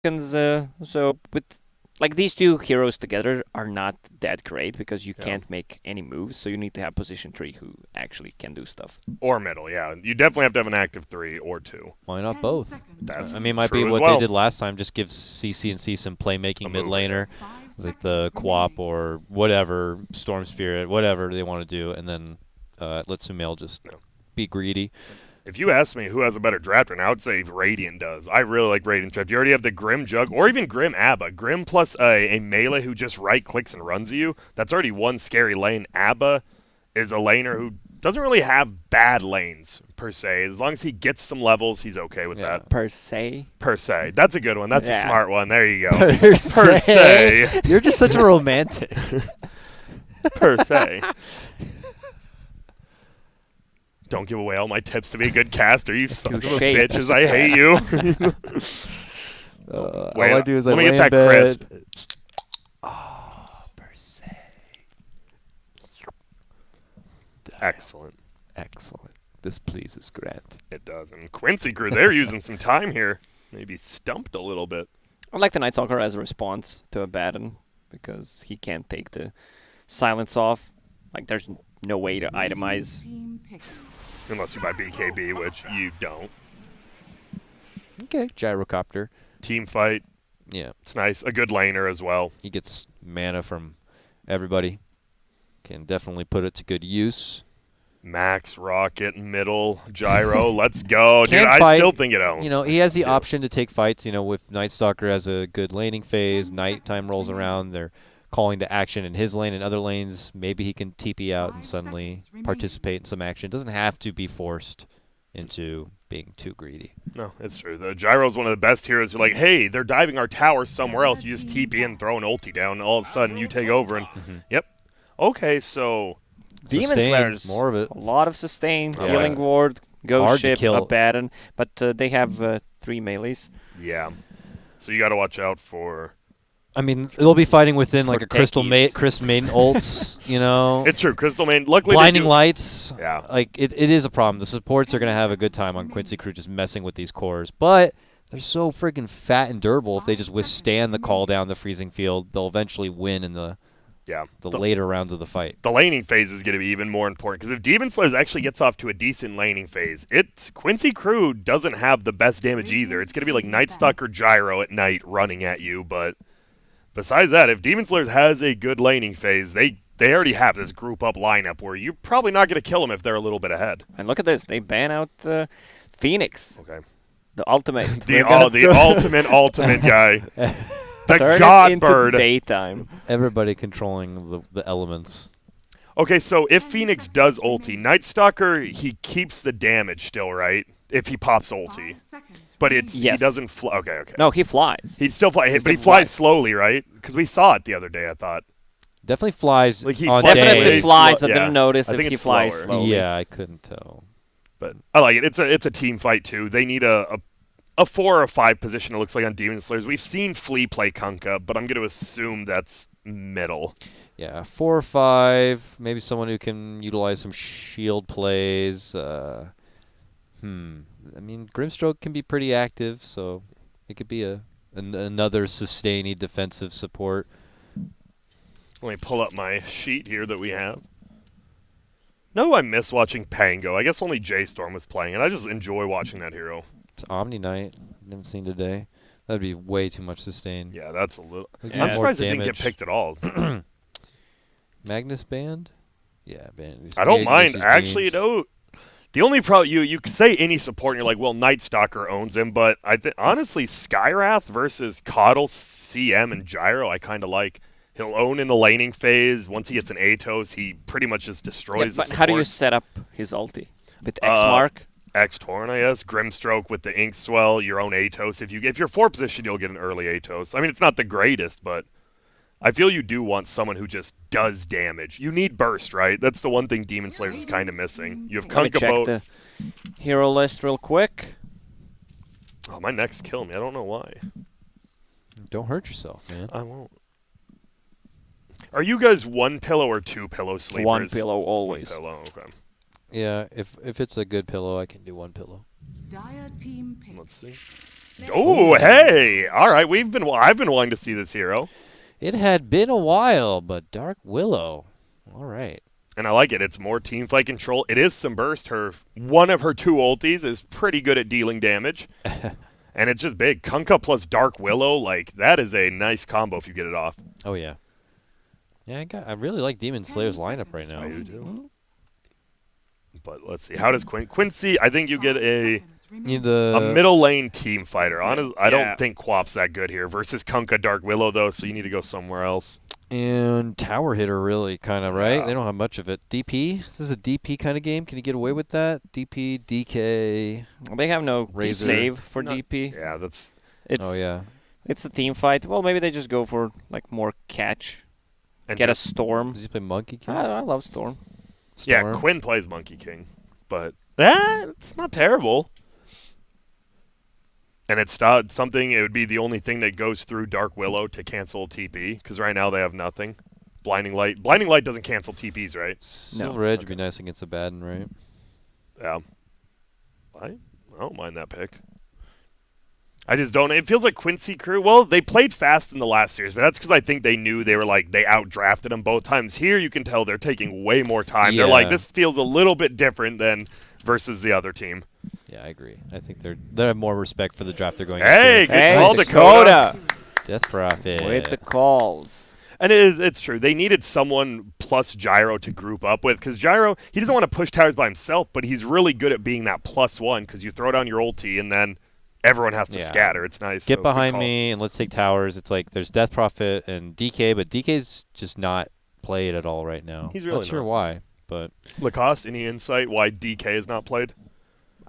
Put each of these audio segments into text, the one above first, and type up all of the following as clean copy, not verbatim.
So with like these two heroes together are not that great because you can't make any moves, so you need to have position 3 who actually can do stuff. Or middle, yeah. You definitely have to have an active 3 or 2. Why not both? That's I mean, might be true as what well. they did last time. Just give CC&C some playmaking mid laner, like the Quap or whatever, Storm Spirit, whatever they want to do, and then let Sumail just be greedy. If you ask me who has a better draft right now, I would say Radiant does. I really like Radiant draft. You already have the Grim Jug, or even Grim Abba. Grim plus a melee who just right-clicks and runs at you. That's already one scary lane. Abba is a laner who doesn't really have bad lanes, per se. As long as he gets some levels, he's okay with that. Per se? Per se. That's a good one. That's a smart one. There you go. Per se. You're just such a romantic. Per se. Don't give away all my tips to be a good caster, you son of a bitches. I hate you. Wait, all I do is let me lay get that in bed. crisp. Oh, per se. Excellent. Excellent. This pleases Grant. It does. And Quincy crew, they're using some time here. Maybe stumped a little bit. I like the Night Stalker as a response to a Batten because he can't take the silence off. Like, there's no way to itemize. Unless you buy BKB, which you don't. Okay. Gyrocopter. Team fight. Yeah. It's nice. A good laner as well. He gets mana from everybody. Can definitely put it to good use. Max, Rocket, middle, Gyro. Let's go. Dude, Can I fight, still think it owns. You know, he has the option to take fights. You know, with Night Stalker has a good laning phase. Nighttime rolls around. They're calling to action in his lane and other lanes. Maybe he can TP out and suddenly participate in some action. It doesn't have to be forced into being too greedy. No, it's true. The Gyro's one of the best heroes. You're like, hey, they're diving our tower somewhere else. You just TP in, throw an ulti down, and all of a sudden you take over. And yep. Okay, so Demon Slayers, more of it. A lot of sustain, Yeah. Healing Ward, Ghost Hard to Ship, kill. a Batten, but they have 3 melees. yeah. So you got to watch out for. I mean, they'll be fighting within like a Chris techies. Maiden ults, you know. It's true. Crystal Main. Luckily, Blinding they do. lights. Yeah. Like it is a problem. The supports are gonna have a good time on Quincy Crew just messing with these cores, but they're so freaking fat and durable. If they just withstand the call down the freezing field, they'll eventually win in the later rounds of the fight. The laning phase is going to be even more important because if Demon Slayers actually gets off to a decent laning phase, Quincy Crew doesn't have the best damage either. It's going to be like Night Stalker Gyro at night running at you, but besides that, if Demon Slayers has a good laning phase, they already have this group up lineup where you're probably not going to kill them if they're a little bit ahead. And look at this, they ban out Phoenix. Okay. The ultimate. The ultimate guy. The God Bird. Daytime. Everybody controlling the elements. Okay, so if Phoenix does ulti, Night Stalker, he keeps the damage still, right? If he pops ulti. But he doesn't fly. Okay. No, he flies. He'd still fly, but he flies slowly, right? Because we saw it the other day, I thought. Definitely flies. Like he on definitely days. flies, but yeah. didn't notice I if think he it's flies slower. slowly. Yeah, I couldn't tell. But I like it. It's a team fight too. They need a 4 or 5 position. It looks like on Demon Slayers. We've seen Flea play Kunkka, but I'm going to assume that's middle. Yeah, 4 or 5. Maybe someone who can utilize some shield plays. I mean, Grimstroke can be pretty active, so it could be another sustaining defensive support. Let me pull up my sheet here that we have. No, I miss watching Pango. I guess only J-Storm was playing it. I just enjoy watching that hero. It's Omni Knight. Haven't seen today. That'd be way too much sustain. Yeah, that's a little. Yeah. I'm surprised it didn't get picked at all. Magnus Band? Yeah, Band. I don't mind. Actually, you know, the only problem, you could say any support, and you're like, well, Night Stalker owns him, but honestly, Skywrath versus Coddle, CM, and Gyro, I kind of like. He'll own in the laning phase. Once he gets an Atos, he pretty much just destroys the but support. how do you set up his ulti? With X mark? X-Torn, I guess. Grimstroke with the Ink Swell, your own Atos. If you're 4 position, you'll get an early Atos. I mean, it's not the greatest, but I feel you do want someone who just does damage. You need burst, right? That's the one thing Demon Slayers is kind of missing. You have Let me Kunkka check Boat. the hero list real quick. Oh, my neck's killing me. I don't know why. Don't hurt yourself, man. I won't. Are you guys 1 pillow or 2 pillow sleepers? 1 pillow always. 1 pillow, okay. Yeah, if it's a good pillow, I can do 1 pillow. Let's see. Oh, hey! All right, I've been wanting to see this hero, It had been a while, but Dark Willow. All right. and I like it. It's more team fight control. It is some burst. One of her 2 ultis is pretty good at dealing damage, and it's just big. Kunkka plus Dark Willow, like that is a nice combo if you get it off. Oh yeah. Yeah, I really like Demon Slayer's lineup right now. I do too. But let's see. How does Quincy? I think you get a middle lane team fighter. Honestly, I don't think Quap's that good here versus Kunkka Dark Willow though, so you need to go somewhere else. And tower hitter, really, kind of, right? Yeah. They don't have much of it. DP? This is a DP kind of game. Can you get away with that? DP, DK. They have no Razor. save for DP. Yeah, that's. Oh, yeah. It's a team fight. Well, maybe they just go for like more catch. And Get a Storm. Does he play Monkey King? I love Storm. Yeah, Storm? Quinn plays Monkey King, but it's not terrible. And it's not something. It would be the only thing that goes through Dark Willow to cancel TP because right now they have nothing. Blinding Light. Blinding Light doesn't cancel TPs, right? Silver Edge would be nice against a Baden, right? Yeah. I don't mind that pick. I just don't. It feels like Quincy crew. Well, they played fast in the last series, but that's because I think they knew they outdrafted them both times. Here, you can tell they're taking way more time. Yeah. They're like, this feels a little bit different than versus the other team. Yeah, I agree. I think they have more respect for the draft they're going Hey, into. good call, Dakota. Death Prophet. With the calls. And it's true. They needed someone plus Gyro to group up with because Gyro, he doesn't want to push towers by himself, but he's really good at being that +1 because you throw down your ulti and then everyone has to scatter. It's nice. Get behind me and let's take towers. It's like there's Death Prophet and DK, but DK's just not played at all right now. He's really not sure not. why, but Lacoste, any insight why DK is not played?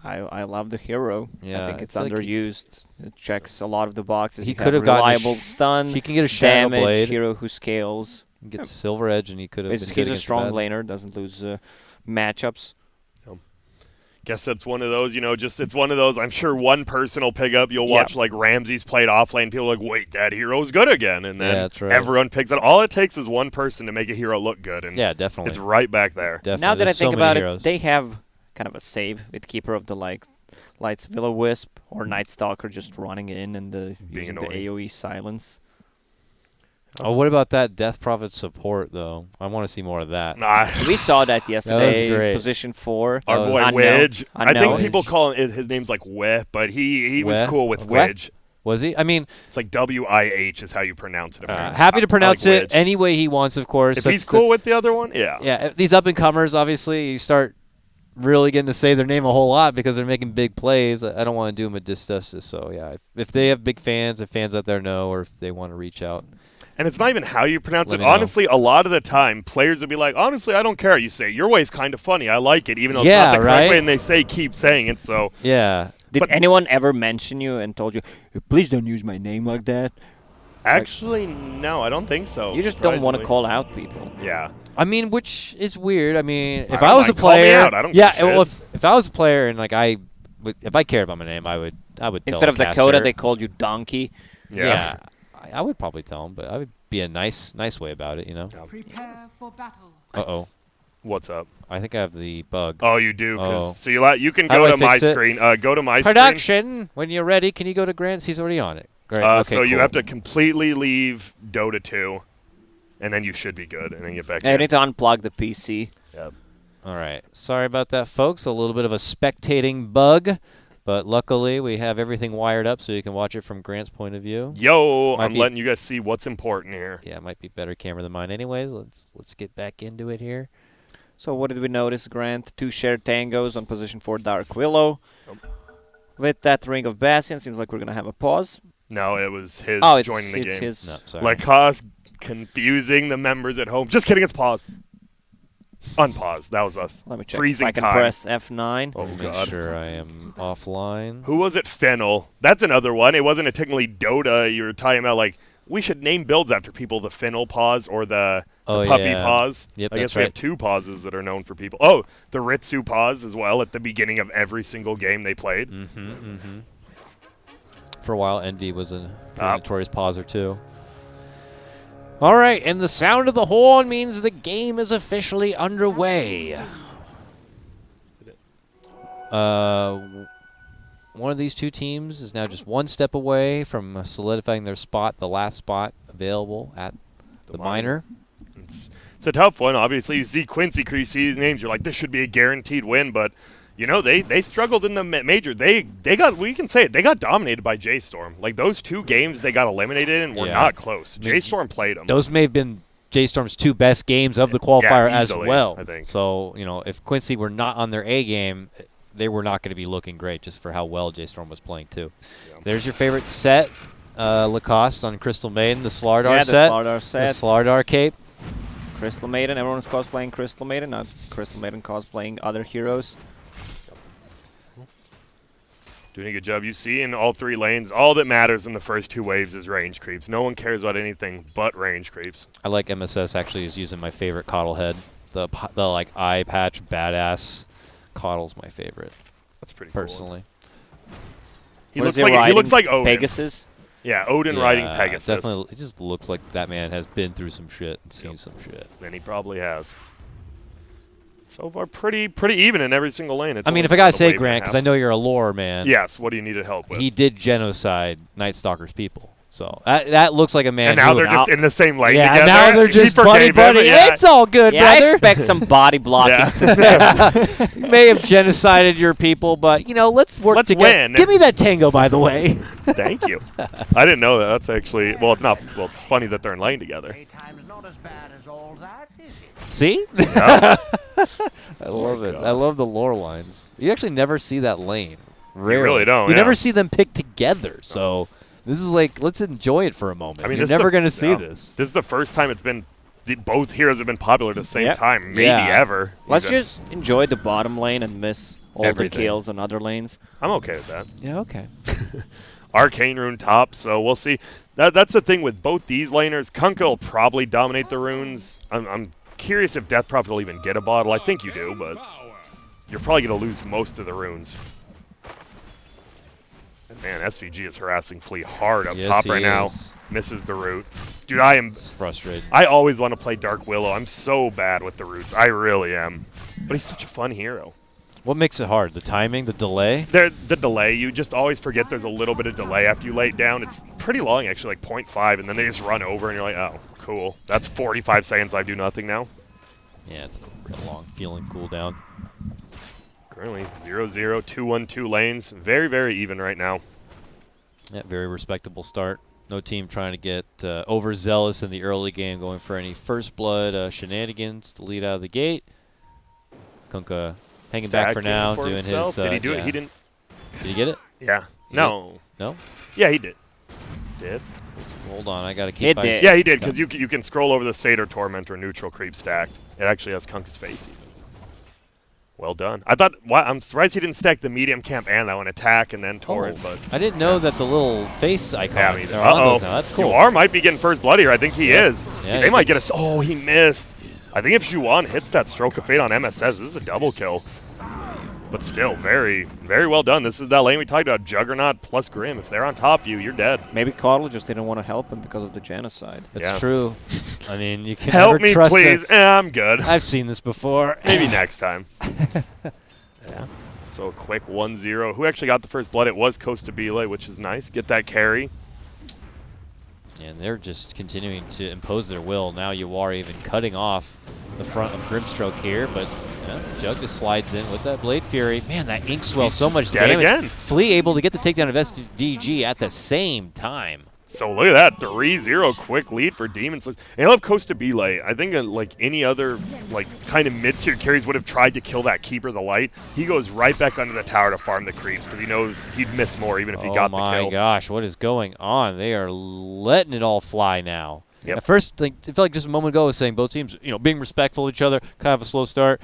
I love the hero. Yeah, I think it's I feel like underused. It checks a lot of the boxes. He You could have have gotten a reliable stun. he can get a Shadow damage, Blade. hero who scales. Get Silver Edge, and he could have. He's a strong laner. Doesn't lose matchups. Guess that's one of those, it's one of those. I'm sure one person will pick up. You'll watch like Ramsey's played offlane. People are like, wait, that hero's good again. And then that's right. everyone picks it. All it takes is one person to make a hero look good. And yeah, definitely. it's right back there. Definitely. Now that There's I think so many about heroes. it, they have kind of a save with Keeper of the Lights, Will-O-Wisp, or Night Stalker just running in and using the AoE silence. Oh, what about that Death Prophet support, though? I want to see more of that. Nah. We saw that yesterday. great. Position 4. Our boy Unknown. Widge. I think Unknown. people call his name's like Weh, but he was Weh? cool with Weh? Widge. Was he? I mean, It's like WIH is how you pronounce it. apparently. happy to pronounce I like it Widge. any way he wants, of course. If he's cool with the other one, yeah. Yeah, if these up-and-comers, obviously, you start really getting to say their name a whole lot because they're making big plays. I don't want to do them a disjustice. So, yeah, if they have big fans, if fans out there know, or if they want to reach out. And it's not even how you pronounce Let it. me know. Honestly, a lot of the time, players will be like, honestly, I don't care. You say, your way's kind of funny. I like it, even though Yeah, it's not the right? correct way, and they say, keep saying it. So Yeah. Did But- anyone ever mention you and told you, please don't use my name like that? actually, no, I don't think so. You just don't want to surprisingly. call out people. Yeah. I mean, which is weird. I mean, if I I don't was a mind. Call me player, out. I don't yeah. give a Well, shit. if I was a player and like if I cared about my name, I would tell Instead a of Dakota, caster. they called you Donkey. Yeah. I would probably tell him, but I would be a nice way about it, you know. Prepare for battle. Uh-oh. What's up? I think I have the bug. Oh, you do. Oh. So you can How go do I to my fix it? screen. Go to my screen. Production. When you're ready, can you go to Grant's? He's already on it. Great. Okay, So you cool. have to completely leave Dota 2, and then you should be good, and then get back Yeah, you in. need to unplug the PC. Yep. All right. Sorry about that, folks. A little bit of a spectating bug, but luckily we have everything wired up so you can watch it from Grant's point of view. Yo, Might I'm be- letting you guys see what's important here. Yeah, it might be better camera than mine. Anyways, let's get back into it here. So what did we notice, Grant? 2 shared tangos on position 4 Dark Willow. With that Ring of Bastion, seems like we're going to have a pause. No, it was his Oh, it's joining the game. his. No, sorry. Lacoste confusing the members at home. Just kidding, it's paused. Unpause. That was us. Let me check Freezing if I can time. press F9. Oh, Make God. sure I am offline. Who was it? Fennel. That's another one. It wasn't a technically Dota. You were talking about, like, we should name builds after people. The Fennel pause or the Oh, puppy yeah. pause. Yep, I guess that's we have right. 2 pauses that are known for people. Oh, the Ritsu pause as well at the beginning of every single game they played. For a while, Envy was a Ah. notorious pauser too. All right, and the sound of the horn means the game is officially underway. one of these two teams is now just one step away from solidifying their spot, the last spot available at the minor. It's a tough one. Obviously, you see Quincy, you see these names, you're like, this should be a guaranteed win, but you know, they struggled in the major. They got, we can say it, they got dominated by J-Storm. Like, those 2 games they got eliminated in were not close. J-Storm played them. Those may have been J-Storm's 2 best games of the qualifier easily, as well. I think. So, you know, if Quincy were not on their A game, they were not going to be looking great just for how well J-Storm was playing too. Yeah. There's your favorite set, Lacoste on Crystal Maiden, the Slardar set. Yeah, the Slardar set. The Slardar cape. Crystal Maiden, everyone's cosplaying Crystal Maiden, not Crystal Maiden cosplaying other heroes. Doing a good job. You see in all 3 lanes, all that matters in the first 2 waves is range creeps. No one cares about anything but range creeps. I like MSS actually is using my favorite Coddle head. The like eye patch badass Coddle's my favorite. That's pretty personally. Cool. He looks like Odin. Pegasus? Yeah, Odin riding Pegasus. Definitely, it just looks like that man has been through some shit and seen some shit. And he probably has. So far, pretty even in every single lane. I mean, if I gotta say, Grant, because I know you're a lore man. Yes. What do you need help with? He did genocide Night Stalker's people, so that looks like a man. And now they're just in the same lane together. Yeah, now they're just buddy. Yeah. It's all good, brother. I expect some body blocking. You may have genocided your people, but you know, let's work together. Win. Give me that tango, by the way. Thank you. I didn't know that. That's actually it's not. Well, it's funny that they're in lane together. Not as bad as all that, is it? See? Yeah. I love it. I love the lore lines. You actually never see that lane. Rarely. You really don't. You never see them pick together. So this is like, let's enjoy it for a moment. I mean, you're never going to see this. This is the first time it's been both heroes have been popular at the same time, maybe ever. Let's just enjoy the bottom lane and miss all the kills on other lanes. I'm okay with that. Yeah, okay. Arcane Rune top, so we'll see. That's the thing with both these laners. Kunkka will probably dominate the runes. I'm curious if Death Prophet will even get a bottle. I think you do, but you're probably going to lose most of the runes. And man, SVG is harassing Flea hard up top right now. Misses the root. Dude, It's frustrating. I always want to play Dark Willow. I'm so bad with the roots. I really am. But he's such a fun hero. What makes it hard? The timing? The delay? The delay. You just always forget there's a little bit of delay after you lay it down. It's pretty long, actually, like 0.5, and then they just run over, and you're like, oh, cool. That's 45 seconds I do nothing now. Yeah, it's a real long feeling cooldown. Currently 0-0, 2-1-2 lanes. Very, very even right now. Yeah, very respectable start. No team trying to get overzealous in the early game, going for any first blood shenanigans to lead out of the gate. Kunkka hanging back for now, doing himself. his. Did he do it? Yeah. He didn't. Did he get it? Yeah. He No. Did? No. Yeah, he did. Did. Hold on, I gotta keep. Yeah, he did, because you can scroll over the Satyr Tormentor neutral creep stack. It actually has Kunkka's face even. Well done. I thought. I'm surprised he didn't stack the medium camp and that one attack and then torrent. But I didn't know that the little face icon. Yeah, me either. are on those now. That's cool. Yuar might be getting first blood here. I think he is. Yeah, they might get a. Oh, he missed. I think if Juan hits that Stroke of Fate on MSS, this is a double kill. But still, very, very well done. This is that lane we talked about, Juggernaut plus Grim. If they're on top of you, you're dead. Maybe Coddle just didn't want to help him because of the genocide. That's true. I mean, you can help never me, trust please. I'm good. I've seen this before. Maybe next time. Yeah. So a quick 1-0. Who actually got the first blood? It was Costabile, which is nice. Get that carry. And they're just continuing to impose their will. Now Yuar even cutting off the front of Grimstroke here, but Jug just slides in with that Blade Fury. Man, that ink swell so much dead damage. Again. Flea able to get the takedown of SVG at the same time. So look at that, 3-0 quick lead for Demon Slayers. And I love Costabile. I think like any other kind of mid-tier carries would have tried to kill that Keeper of the Light. He goes right back under the tower to farm the creeps because he knows he'd miss more even if he got the kill. Oh my gosh, what is going on? They are letting it all fly now. Yep. At first, it felt like just a moment ago I was saying both teams, being respectful of each other, kind of a slow start.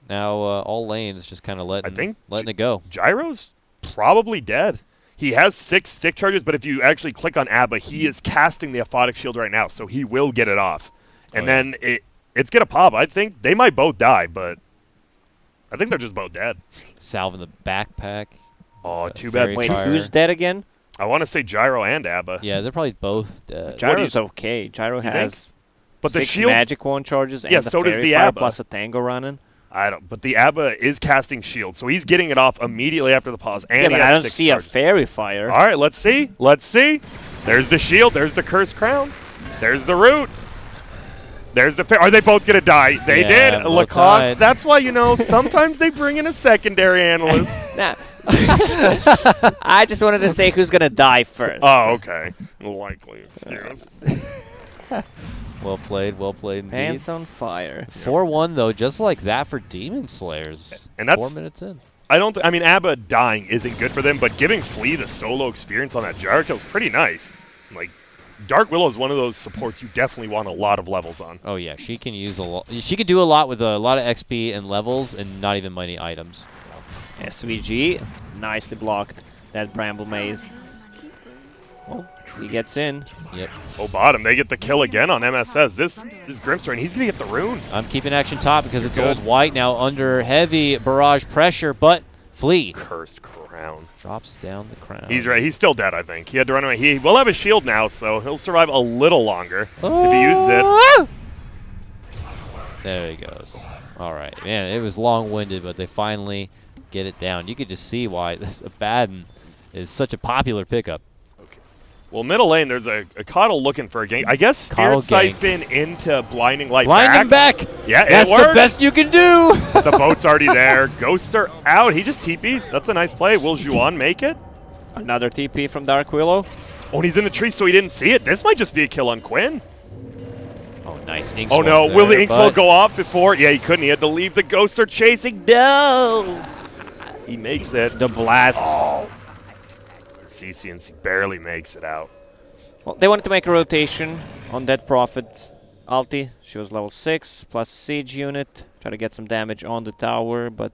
Now all lanes just kind of letting it go. Gyro's probably dead. He has 6 stick charges, but if you actually click on Abba, he is casting the Aphotic Shield right now, so he will get it off. And then it's going to pop. I think they might both die, but I think they're just both dead. Salve in the backpack. Oh, too bad. Wait, who's dead again? I want to say Gyro and Abba. Yeah, they're probably both dead. Gyro's okay. Gyro has but the 6 shields, magic wand charges and so does Fairy the Fire Abba. plus a Tango running. I don't. But the Abba is casting shield, so he's getting it off immediately after the pause. And Yeah, he but has I don't 6 see a charges. fairy fire. All right, let's see. Let's see. There's the shield. There's the cursed crown. There's the root. There's the. Are they both gonna die? They Yeah, did. both Lacoste. died. That's why sometimes they bring in a secondary analyst. Nah. I just wanted to say who's gonna die first. Oh, okay. Likely. Yes. Well played indeed. Hands on fire. 4-1 though, just like that for Demon Slayers. And that's 4 minutes in. I mean, Abba dying isn't good for them, but giving Flea the solo experience on that Gyro kill is pretty nice. Like, Dark Willow is one of those supports you definitely want a lot of levels on. Oh yeah, she can use a lot. She can do a lot with a lot of XP and levels, and not even many items. SVG, nicely blocked that Bramble Maze. Oh, he gets in. Yep. Oh, bottom. They get the kill again on MSS. This is Grimster, and he's going to get the rune. I'm keeping action top because it's Good. Old White now under heavy barrage pressure, but Flea Cursed crown. drops down the crown. He's right. He's still dead, I think. He had to run away. He will have a shield now, so he'll survive a little longer if he uses it. There he goes. All right, man. It was long-winded, but they finally get it down. You could just see why this Abaddon is such a popular pickup. Well, middle lane, there's a Coddle looking for a gank. I guess Coddle Spirit gank. Siphon into Blinding Light Blinding back. Yeah, That's it worked. the best you can do. The boat's already there. Ghosts are out. He just TPs. That's a nice play. Will Juan make it? Another TP from Dark Willow. Oh, and he's in the tree, so he didn't see it. This might just be a kill on Quinn. Oh, nice. Inkswell Oh, no. Will the there, Inkswell but go off before? Yeah, he couldn't. He had to leave. The Ghosts are chasing. No. He makes it. The blast. Oh. CCNC barely makes it out. Well, they wanted to make a rotation on that Prophet ulti. She was level 6 plus siege unit. Try to get some damage on the tower, but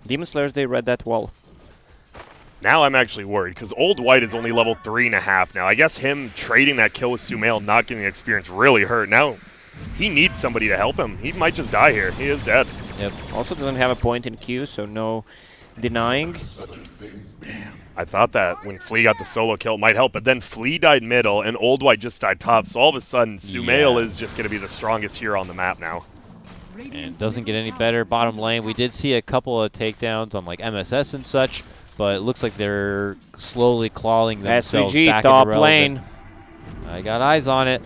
Demon Slayers, they read that well. Now I'm actually worried because Old White is only level 3.5 now. I guess him trading that kill with Sumail, not getting the experience, really hurt. Now he needs somebody to help him. He might just die here. He is dead. Yep. Also doesn't have a point in Q, so no denying. I thought that when Flea got the solo kill, it might help, but then Flea died middle and Old White just died top, so all of a sudden Sumail is just going to be the strongest hero on the map now. And it doesn't get any better bottom lane. We did see a couple of takedowns on like MSS and such, but it looks like they're slowly clawing themselves SVG back top into lane. relevant. I got eyes on it.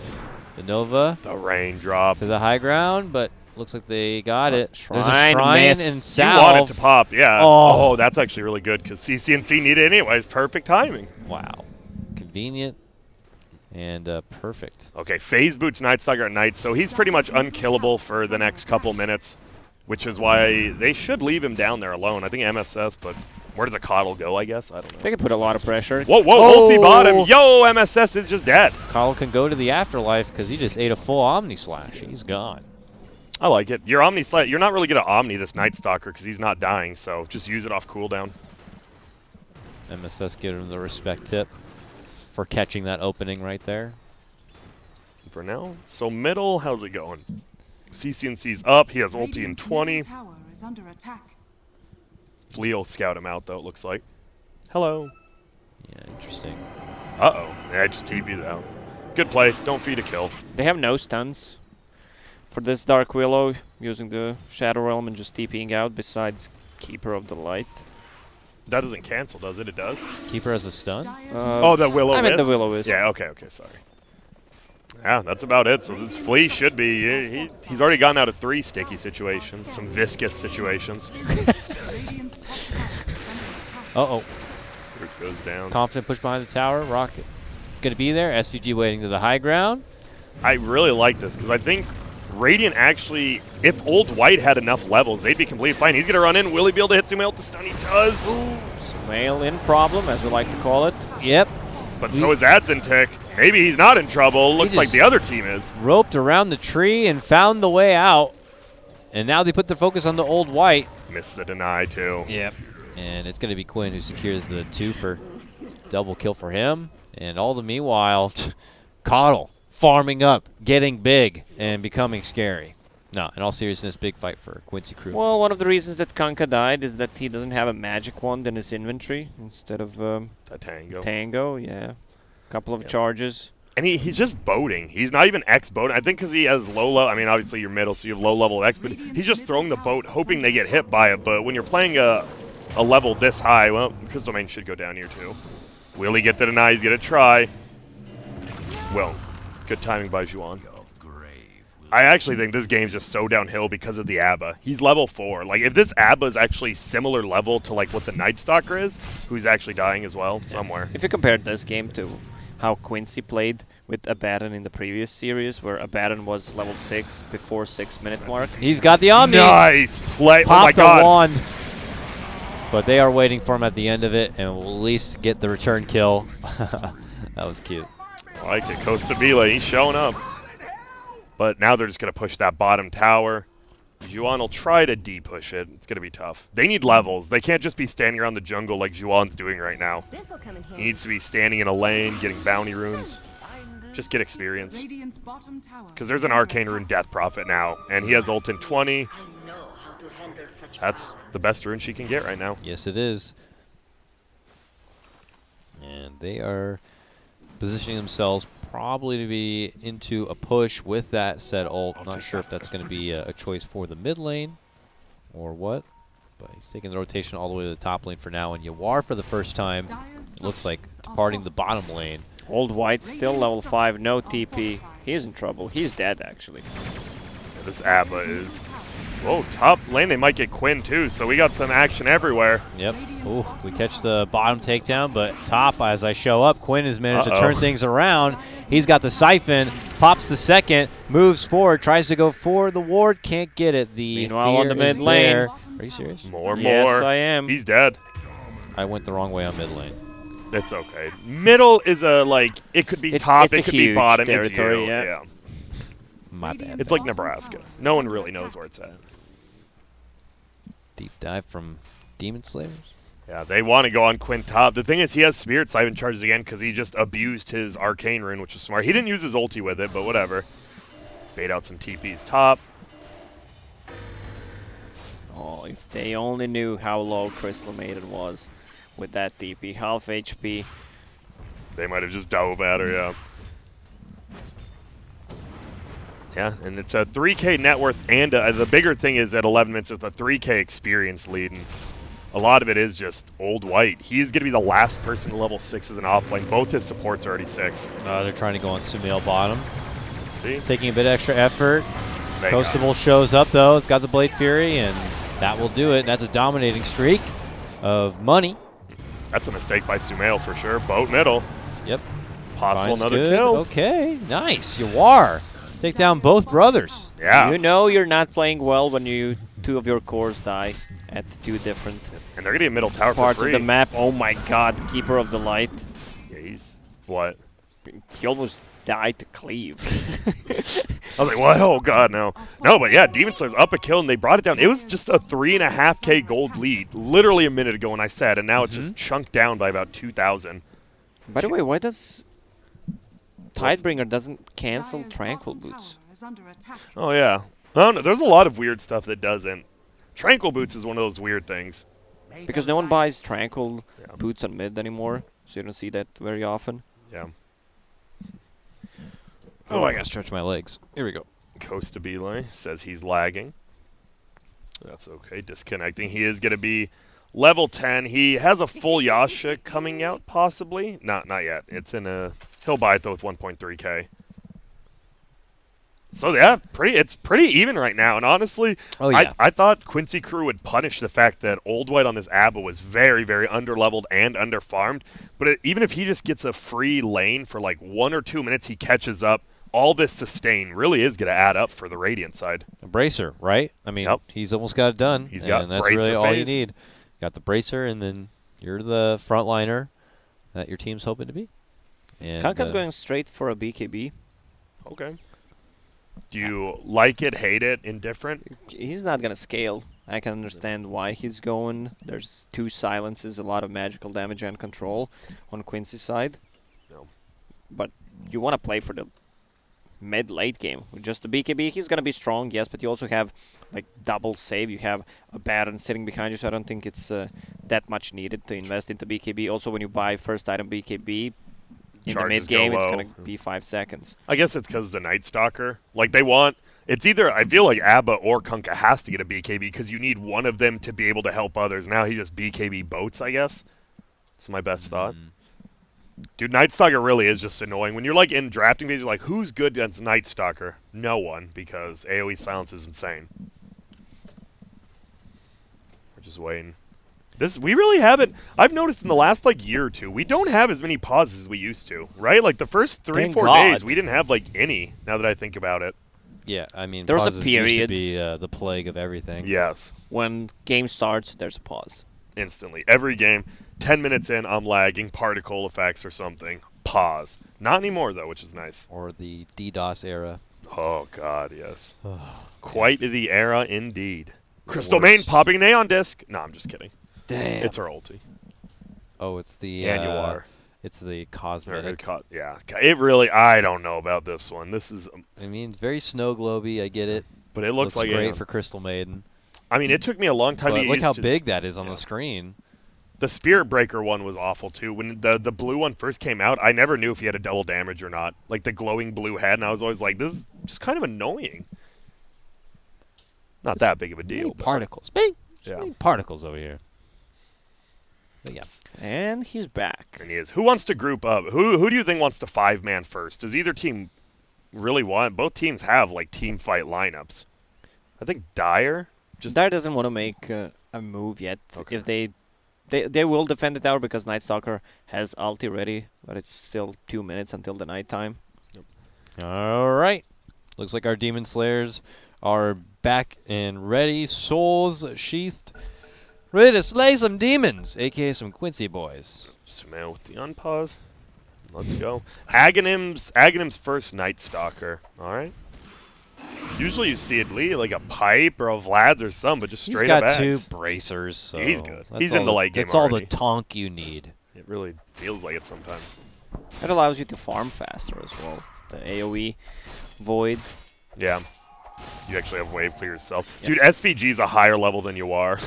The Nova The raindrop. to the high ground, but looks like they got it. There's a Shrine shrine miss. and You salve. want it to pop, yeah. Oh. Oh, that's actually really good because CCNC needed it anyways. Perfect timing. Wow. Convenient and perfect. Okay, Phase boots Nightstalker at night, so he's pretty much unkillable for the next couple minutes, which is why they should leave him down there alone. I think MSS, but where does a Coddle go, I guess? I don't know. They can put a lot of pressure. Whoa, Oh. ulti bottom. Yo, MSS is just dead. Kyle can go to the afterlife because he just ate a full Omni Slash. He's gone. I like it. Your Omni Slight, you're not really going to Omni this Nightstalker because he's not dying, so just use it off cooldown. MSS give him the respect tip for catching that opening right there. For now. So middle, how's it going? CCNC's up. He has ulti in 20. Tower is under attack. Flea will scout him out, though, it looks like. Hello. Yeah, interesting. Uh-oh. Yeah, just TP'd out. Good play. Don't feed a kill. They have no stuns for this Dark Willow, using the Shadow Realm and just TPing out besides Keeper of the Light. That doesn't cancel, does it? It does? Keeper has a stun? Oh, the Willow I meant the Wisp? Willow Wisp. Yeah, okay, sorry. Yeah, that's about it. So this Flea should be... He's already gotten out of 3 sticky situations, some viscous situations. Radiant's top tower is under attack. Uh-oh. Root goes down. Confident push behind the tower. Rocket going to be there. SVG waiting to the high ground. I really like this because I think Radiant actually, if Old White had enough levels, they'd be completely fine. He's going to run in. Will he be able to hit Sumail with the stun? He does. Mail in problem, as we like to call it. Yep. But so is Adzintic. Maybe he's not in trouble. Looks like just the other team is. Roped around the tree and found the way out. And now they put their focus on the Old White. Missed the deny, too. Yep. And it's going to be Quinn who secures the 2 for double kill for him. And all the meanwhile, Coddle farming up, getting big, and becoming scary. No, in all seriousness, big fight for Quincy crew. Well, one of the reasons that Kanka died is that he doesn't have a magic wand in his inventory instead of A tango. Tango. Yeah, couple of charges. And he's just boating. He's not even X boating. I think because he has low level. I mean, obviously you're middle, so you have low level X, but he's just throwing the boat, hoping they get hit by it. But when you're playing a level this high, well, Crystal Main should go down here too. Will he get the deny? He's going to try. Well, good timing by Juan. I actually think this game's just so downhill because of the ABBA. He's level 4. Like, if this ABBA is actually similar level to, like, what the Night Stalker is, who's actually dying as well, somewhere. If you compared this game to how Quincy played with Abaddon in the previous series, where Abaddon was level 6 before 6-minute mark. He's got the Omni. Nice play. Pop oh, my the God. wand. But they are waiting for him at the end of it, and will at least get the return kill. That was cute. I like it. Costa Vila, he's showing up. But now they're just going to push that bottom tower. Juan will try to D-push it. It's going to be tough. They need levels. They can't just be standing around the jungle like Juan's doing right now. He needs to be standing in a lane, getting bounty runes. Just get experience. Because there's an Arcane Rune Death Prophet now, and he has ult in 20. That's the best rune she can get right now. Yes, it is. And they are positioning themselves probably to be into a push with that said ult. Not sure if that's going to be a choice for the mid lane or what. But he's taking the rotation all the way to the top lane for now. And Yawar, for the first time, looks like departing the bottom lane. Old White still level 5, no TP. He's in trouble. He's dead, actually. Yeah, this ABBA is... Whoa, top lane, they might get Quinn too, so we got some action everywhere. Yep. Ooh, we catch the bottom takedown, but top, as I show up, Quinn has managed to turn things around. He's got the Siphon, pops the second, moves forward, tries to go for the ward, can't get it. The Meanwhile, on the mid lane. There. Are you serious? More. Yes, I am. He's dead. I went the wrong way on mid lane. It's okay. Middle is a, like, it could be top, it could be bottom. Territory, it's yeah. My bad. It's like Nebraska. No one really knows where it's at. Deep dive from Demon Slayers. Yeah, they want to go on Quinn top. The thing is, he has Spirit Siphon charges again because he just abused his Arcane Rune, which is smart. He didn't use his ulti with it, but whatever. Bait out some TPs top. Oh, if they only knew how low Crystal Maiden was with that TP. Half HP. They might have just dove at her, yeah. Yeah, and it's a 3K net worth, and the bigger thing is at 11 minutes, it's a 3K experience lead, and a lot of it is just Old White. He's going to be the last person to level 6 as an offlane. Both his supports are already 6. They're trying to go on Sumail bottom. Let's see. It's taking a bit extra effort. They got Coastable shows up, though. It's got the Blade Fury, and that will do it. That's a dominating streak of money. That's a mistake by Sumail for sure. Boat middle. Yep. Possible Finds another good. kill. Okay, nice. Yawar. Take down both brothers. Yeah. You know you're not playing well when two of your cores die at 2 different And they're going to get middle tower parts for of free. the map. Oh my god, Keeper of the Light. Yeah, he's... What? He almost died to cleave. I was like, what? Oh, God, no. No, but yeah, Demon Slayer's up a kill, and they brought it down. It was just a 3.5K gold lead literally a minute ago when I said, and now it's just chunked down by about 2,000. By the way, why does Tidebringer doesn't cancel Tranquil Boots? Oh, yeah. Oh, no, there's a lot of weird stuff that doesn't. Tranquil Boots is one of those weird things. Because no one buys Tranquil Boots on mid anymore, so you don't see that very often. Yeah. Oh, I gotta stretch my legs. Here we go. Costa Belay says he's lagging. That's okay. Disconnecting. He is going to be level 10. He has a full Yasha coming out, possibly. Not yet. It's in a... He'll buy it, though, with 1.3K. So, yeah, it's pretty even right now. And honestly, I thought Quincy Crew would punish the fact that Old White on this ABBA was very, very underleveled and underfarmed. But even if he just gets a free lane for like 1 or 2 minutes, he catches up. All this sustain really is going to add up for the Radiant side. A bracer, right? I mean, he's almost got it done. He's got that's bracer really all you phase. need. Got the bracer, and then you're the frontliner that your team's hoping to be. And Kanka's going straight for a BKB. Okay. Do you like it, hate it, indifferent? He's not going to scale. I can understand why he's going. There's 2 silences, a lot of magical damage and control on Quincy's side. No. But you want to play for the mid-late game. With just the BKB, he's going to be strong, yes, but you also have like double save. You have a Baron sitting behind you, so I don't think it's that much needed to invest into BKB. Also, when you buy first item BKB, In the charges mid game, go it's low. gonna be 5 seconds. I guess it's because the Night Stalker. Like, they want... It's either... I feel like Abba or Kunkka has to get a BKB because you need one of them to be able to help others. Now he just BKB boats, I guess. That's my best thought. Dude, Night Stalker really is just annoying. When you're, like, in drafting phase, you're like, who's good against Night Stalker? No one, because AoE silence is insane. We're just waiting. We really haven't... I've noticed in the last, like, year or two, we don't have as many pauses as we used to, right? Like, the first 3-4 Thank days, God. we didn't have, like, any, now that I think about it. Yeah, I mean, There was a pauses used to period. be the plague of everything. Yes. When game starts, there's a pause. Instantly. Every game, 10 minutes in, I'm lagging, particle effects or something. Pause. Not anymore, though, which is nice. Or the DDoS era. Oh, God, yes. Quite the era indeed. Crystal worst. Main popping Neon Disc. No, I'm just kidding. Damn. It's her ulti. Oh, it's the And you are. It's the Or cosmetic. it caught, yeah. It really, I don't know about this one. This is, I mean, it's very snow globy. I get it. but it looks like great a, for Crystal Maiden. I mean, it took me a long time to But get look used how to big that is on yeah. the screen. The Spirit Breaker one was awful too. When the blue one first came out, I never knew if he had a double damage or not. Like the glowing blue head, and I was always like, this is just kind of annoying. Not that big of a deal. but- Particles. Big. Yeah. Many particles over here. But yeah. And he's back. And he is. Who wants to group up? Who do you think wants to 5-man first? Does either team really want? Both teams have like team fight lineups. I think Dire. Dire doesn't want to make a move yet. Okay. If they will defend the tower because Night Stalker has ulti ready, but it's still 2 minutes until the nighttime. All right. Looks like our Demon Slayers are back and ready. Souls sheathed. Ready to slay some demons, a.k.a. some Quincy boys. Sumail with the unpause. Let's go. Aghanim's first Night Stalker. All right. Usually you see it like a pipe or a Vlad's or some, but just straight He's got up two Ags. bracers. So He's good. that's He's all in the late game That's all already. the tonk you need. It really feels like it sometimes. It allows you to farm faster as well. The AoE, Void. Yeah. You actually have wave clear yourself. Yep. Dude, SVG's a higher level than you are.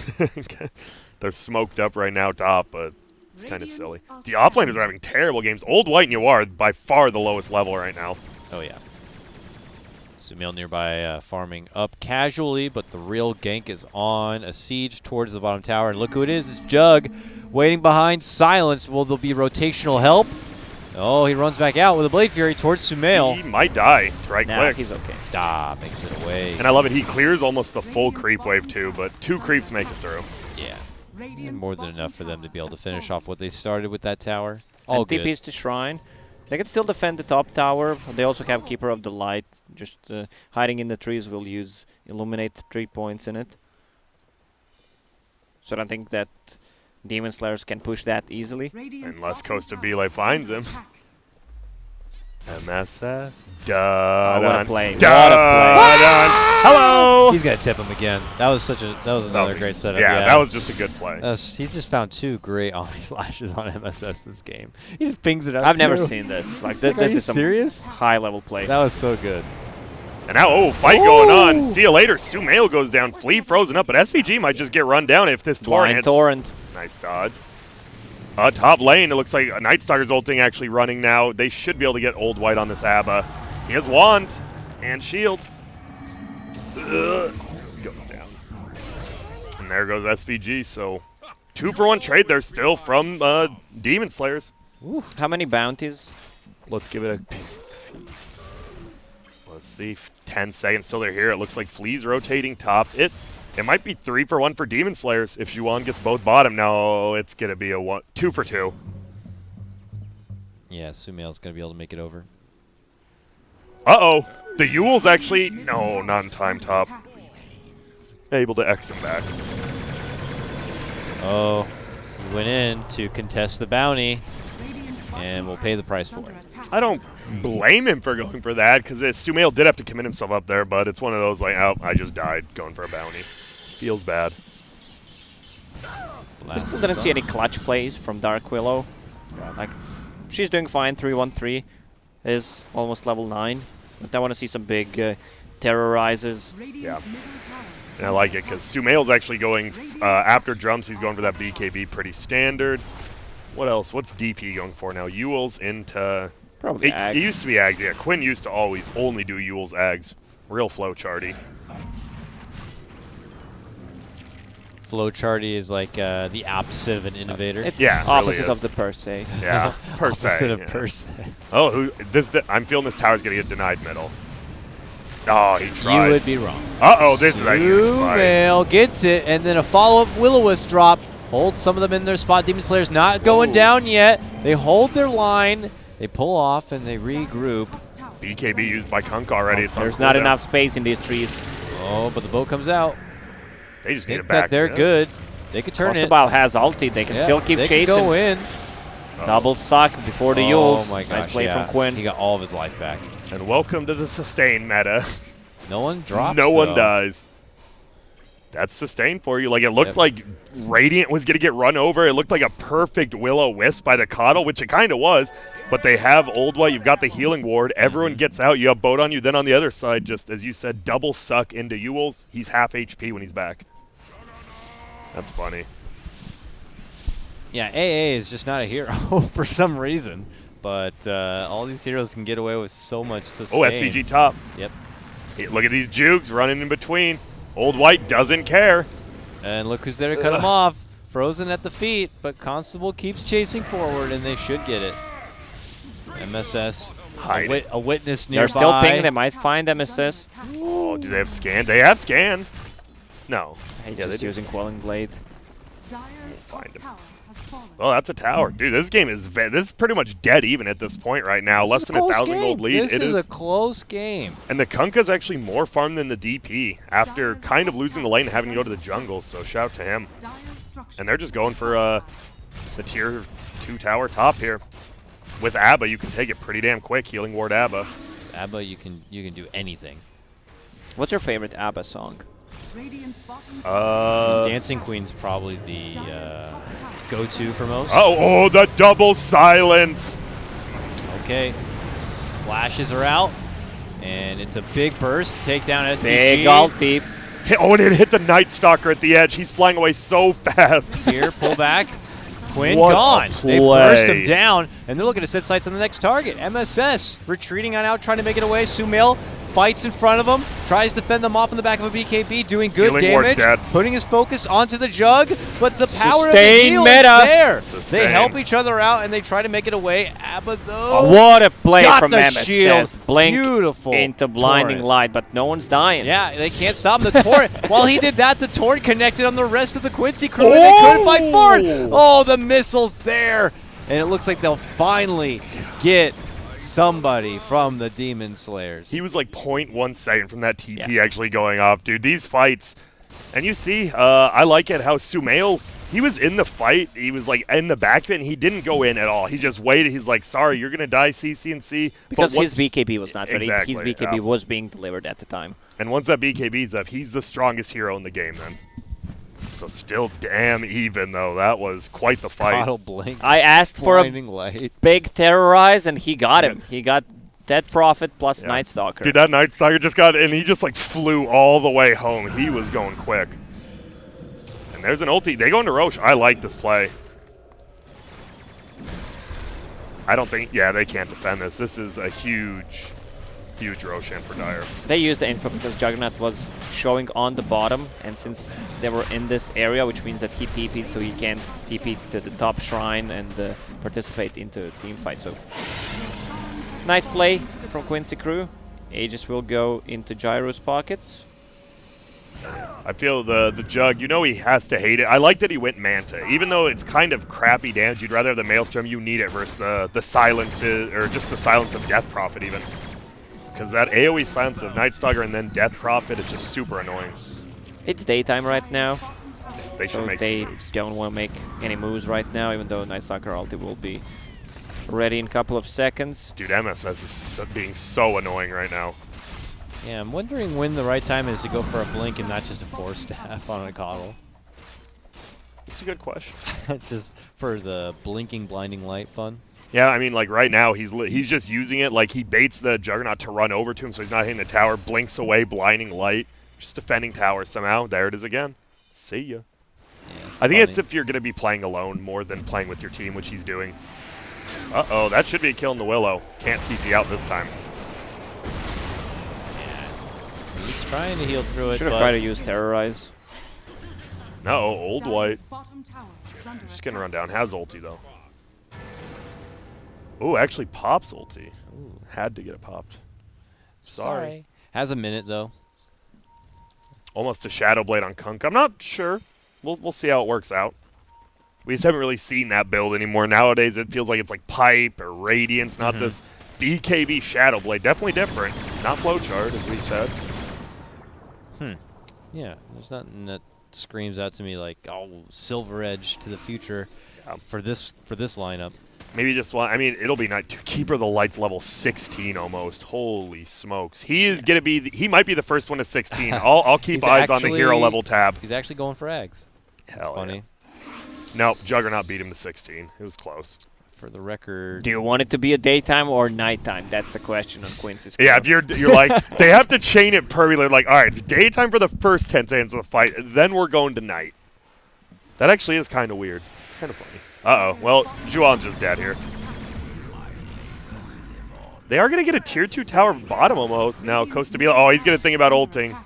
They're smoked up right now top, but it's kind of silly. The offlaners are having terrible games. Old White and you are by far the lowest level right now. Oh, yeah. Sumail nearby farming up casually, but the real gank is on. A siege towards the bottom tower. And look who it is. It's Jug waiting behind Silence. Will there be rotational help? Oh, he runs back out with a Blade Fury towards Sumail. He might die to right Nah, clicks. he's okay. Makes it away. And I love it. He clears almost the full creep wave too, but 2 creeps make it through. Yeah. And more than enough for them to be able to finish off what they started with that tower. All And good. TP's to Shrine. They can still defend the top tower. They also have Keeper of the Light. Just hiding in the trees will use Illuminate 3 points in it. So I don't think that Demon Slayers can push that easily. Unless Costa Belay finds him. MSS. Oh, what a play. Dun, What a play. dun. Hello! He's gonna tip him again. That was another great setup. Yeah, that was just a good play. He just found 2 great Omni Slashes on MSS this game. He just pings it up. I've never too. seen this. Like It's like, this are you is some serious? high-level play. That was so good. And now, fight going on. See you later. Sumail goes down. Flea frozen up, but SVG might just get run down if this torrent Blind hits. Torrent. Nice dodge. Top lane, it looks like Night Stalker's ulting actually running now. They should be able to get Old White on this Abba. He has Wand and Shield. Goes down. And there goes SVG, so 2-for-1 trade there still from Demon Slayers. How many bounties? Let's give it a peek. Let's see, 10 seconds till they're here. It looks like Flea's rotating top. It might be 3-for-1 for Demon Slayers if Juan gets both bottom. No, it's going to be a 2-for-2. Yeah, Sumail's gonna be able to make it over. Uh-oh. The Yule's actually... No, not in time top. Able to X him back. Oh, he went in to contest the bounty, and will pay the price for it. I don't blame him for going for that, because Sumail did have to commit himself up there, but it's one of those like, oh, I just died going for a bounty. Feels bad. I still didn't see any clutch plays from Dark Willow. Like, she's doing fine. 3-1-3 is almost level 9. But I want to see some big terrorizes. Yeah. And I like it, because Sumail's actually going, after jumps, he's going for that BKB pretty standard. What else? What's DP going for now? Ewell's into... Probably It used to be Ags, yeah. Quinn used to always only do Ewell's Ags. Real flowcharty. Flowcharty is like the opposite of an innovator. It's Yeah, it opposite really of is. the per se. Yeah, per se. Opposite of yeah. per se. Oh, I'm feeling this tower's going to get denied middle. Oh, he tried. You would be wrong. Uh-oh, this is a huge fight. Sumail gets it, and then a follow-up Will-O-Wisp drop. Hold some of them in their spot. Demon Slayer's not going down yet. They hold their line. They pull off, and they regroup. BKB used by Kunk already. It's on There's not cooldown. enough space in these trees. Oh, but the boat comes out. They just need Think it back. that they're yeah. good. They could turn it. Costabile has ulti. They can Yeah, still keep they chasing. Can go in. Double suck before the Oh Yules. my gosh, Nice play yeah. from Quinn. He got all of his life back. And welcome to the sustain meta. No one drops. No one though. dies. That's sustain for you. Like, it looked Yep. like Radiant was going to get run over. It looked like a perfect Will-O-Wisp by the Coddle, which it kind of was. But they have Old White. You've got the healing ward. Everyone gets out. You have boat on you. Then on the other side, just as you said, double suck into Ewell's. He's half HP when he's back. That's funny. Yeah, AA is just not a hero for some reason. But all these heroes can get away with so much sustain. Oh, SVG top. Yep. Hey, look at these jukes running in between. Old White doesn't care. And look who's there to cut him off. Frozen at the feet, but Constable keeps chasing forward, and they should get it. MSS, Hide. a witness nearby. They're still pinging. They might find MSS. Oh, do they have scan? They have scan. No. He's Yeah, they just do. using Quelling Blade. Dyer's top Find him. tower has fallen. Oh, that's a tower. Dude, this game is this is pretty much dead even at this point right now. This Less is than a close 1,000 game. gold lead. This It is is. a close game. And the Kunkka's actually more farmed than the DP after kind of losing the lane and having to go to the jungle. So shout out to him. Dyer's structure And they're just going for the tier 2 tower top here. With Abba, you can take it pretty damn quick. Healing ward Abba. Abba, you can do anything. What's your favorite ABBA song? Radiant's bottom Dancing Queen's probably the Dyer's top tower. go-to for most. Oh, the double silence. Okay, slashes are out, and it's a big burst to take down SVG. Big ulti. Oh, and it hit the Night Stalker at the edge. He's flying away so fast. Here, pull back. Quinn What a gone. They play. burst him down, and they're looking to set sights on the next target. MSS retreating on out, trying to make it away. Sumail fights in front of him, tries to fend them off in the back of a BKB, doing good Healing ward's damage, dead. putting his focus onto the jug, but the power of the Sustain heal meta. is there. Sustain. They help each other out, and they try to make it away. Abba, though, What a play got from the MSS. shield. Blink Beautiful into blinding torrent. light, but no one's dying. Yeah, they can't stop him. The torrent. While he did that, the torrent connected on the rest of the Quincy crew, and they couldn't fight forward. Oh, the missiles there, and it looks like they'll finally get somebody from the Demon Slayers. He was like 0.1 second from that TP Yeah. actually going off, dude. These fights, and you see, I like it how Sumail, he was in the fight. He was like in the back of it, and he didn't go in at all. He just waited. He's like, sorry, you're going to die, CC&C. Because But his BKB was not ready. Exactly, His BKB yeah. was being delivered at the time. And once that BKB's up, he's the strongest hero in the game then. So still damn even, though. That was quite the fight. Coddle blink. I asked for a Blinding light. big terrorize, and he got him. He got Dead Prophet plus Yeah. Night Stalker. Dude, that Night Stalker just got, and he just like flew all the way home. He was going quick. And there's an ulti. They go into Roche. I like this play. I don't think, yeah, they can't defend this. This is a huge, huge Roshan for Dire. They used the info because Juggernaut was showing on the bottom, and since they were in this area, which means that he TP'd, so he can TP to the top shrine and participate into a team fight. So nice play from Quincy crew. Aegis will go into Gyro's pockets. I feel the Jug, you know he has to hate it. I like that he went Manta. Even though it's kind of crappy damage, you'd rather have the Maelstrom, you need it versus the silence, or just the silence of Death Prophet even. Because that AoE silence of Night Stalker and then Death Prophet is just super annoying. It's daytime right now, They should so make they some moves. don't want to make any moves right now, even though Night Stalker ulti will be ready in a couple of seconds. Dude, MSS is being so annoying right now. Yeah, I'm wondering when the right time is to go for a blink and not just a force staff on a Coddle. It's a good question. It's just for the blinking, blinding light fun. Yeah, I mean, like right now, he's just using it. Like he baits the Juggernaut to run over to him, so he's not hitting the tower. Blinks away, blinding light, just defending tower somehow. There it is again. See ya. Yeah, I think it's if you're going to be playing alone more than playing with your team, which he's doing. Uh-oh, that should be a kill in the Willow. Can't TP out this time. He's trying to heal through it. Should have tried to use Terrorize. No, old white. Dire's bottom tower is under Just going to run attack. down. Has ulti, though. Oh, actually pops ulti. Ooh, had to get it popped. Sorry. Has a minute, though. Almost a Shadow Blade on Kunk. I'm not sure. We'll see how it works out. We just haven't really seen that build anymore. Nowadays, it feels like it's like Pipe or Radiance, not this BKB Shadow Blade. Definitely different. Not Flowchart, as we said. Yeah, there's nothing that screams out to me like, oh, Silver Edge to the future for this lineup. Maybe just one. I mean, it'll be nice. Dude, Keeper of the Lights level 16 almost. Holy smokes. He is going to be, he might be the first one to 16. I'll keep eyes on the hero level tab. He's actually going for eggs. Hell Funny. yeah. Nope, Juggernaut beat him to 16. It was close. For the record. Do you want it to be a daytime or nighttime? That's the question on Quincy's. Yeah, if you're like, they have to chain it perfectly. Like, all right, it's daytime for the first 10 seconds of the fight, then we're going to night. That actually is kind of weird. Kind of funny. Uh-oh. Well, Juan's just dead here. They are going to get a tier 2 tower bottom almost. Now, Costa Bila. Oh, he's going to think about ulting.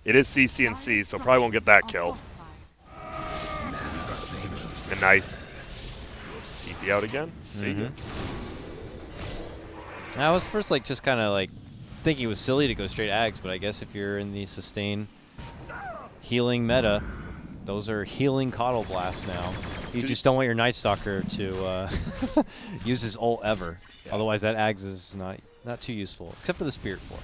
It is CC and C, so probably won't get that kill. And nice. Just TP out again. See ya. I was first like just kind of like thinking it was silly to go straight Ags, but I guess if you're in the sustain healing meta, those are healing Coddle Blasts now. You just don't want your Night Stalker to use his ult ever. Yeah. Otherwise, that Ags is not too useful, except for the Spirit Form.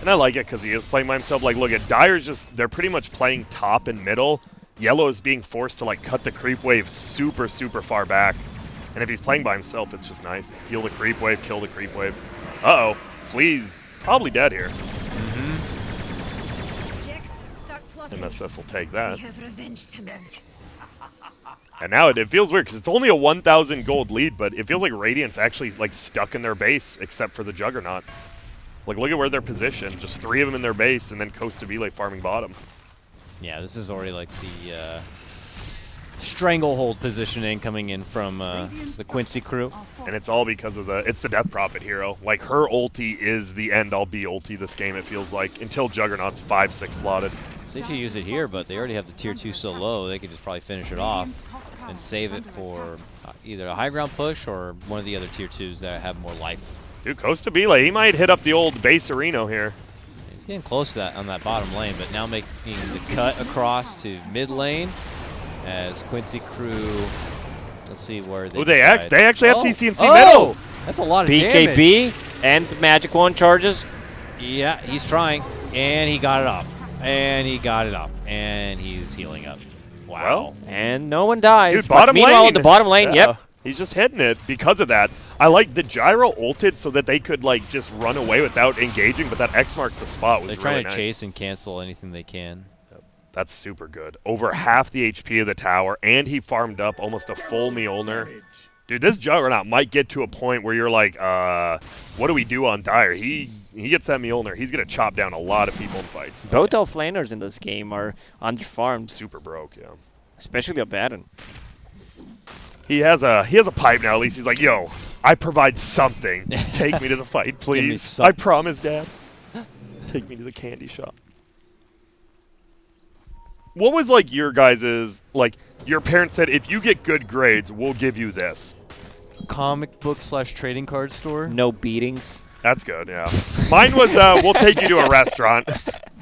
And I like it because he is playing by himself. Like, look at Dire's just, they're pretty much playing top and middle. Yellow is being forced to, like, cut the creep wave super, super far back. And if he's playing by himself, it's just nice. Heal the creep wave, kill the creep wave. Uh-oh. Flea's probably dead here. MSS will take that. And now it feels weird because it's only a 1,000 gold lead, but it feels like Radiant's actually, like, stuck in their base except for the Juggernaut. Like, look at where they're positioned. Just 3 of them in their base, and then Costa Bila farming bottom. Yeah, this is already like the stranglehold positioning coming in from the Quincy crew. And it's all because of it's the Death Prophet hero. Like, her ulti is the end-all be ulti this game, it feels like, until Juggernaut's 5-6 slotted. They should use it here, but they already have the tier 2 so low, they could just probably finish it off and save it for either a high ground push or one of the other tier 2s that have more life. Dude, Costa Bila, he might hit up the old base Reno here. He's getting close to that on that bottom lane, but now making the cut across to mid lane as Quincy crew. Let's see where they. Oh, they actually have CC and C middle. middle. That's a lot of BKB damage. and Magic Wand charges. Yeah, he's trying, and he got it off, and he got it up, and he's healing up. Wow. Well, And no one dies. dude, bottom lane. Meanwhile, in the bottom lane, Yeah. yep. He's just hitting it because of that. I like the Gyro ulted so that they could, like, just run away without engaging, but that X marks the spot was They're really trying to nice. chase and cancel anything they can. That's super good. Over half the HP of the tower, and he farmed up almost a full Mjolnir. Dude, this Juggernaut might get to a point where you're like, what do we do on Dire? He gets that Mjolnir. He's going to chop down a lot of people in fights. Both elf laners in this game are underfarmed, Super broke, yeah. especially Abaddon. He has a pipe now. At least he's like, yo, I provide something. Take me to the fight, please. something. I promise, Dad. Take me to the candy shop. What was, like, your guys's, like, your parents said, if you get good grades, we'll give you this. Comic book / trading card store. No beatings. That's good, yeah. Mine was, we'll take you to a restaurant.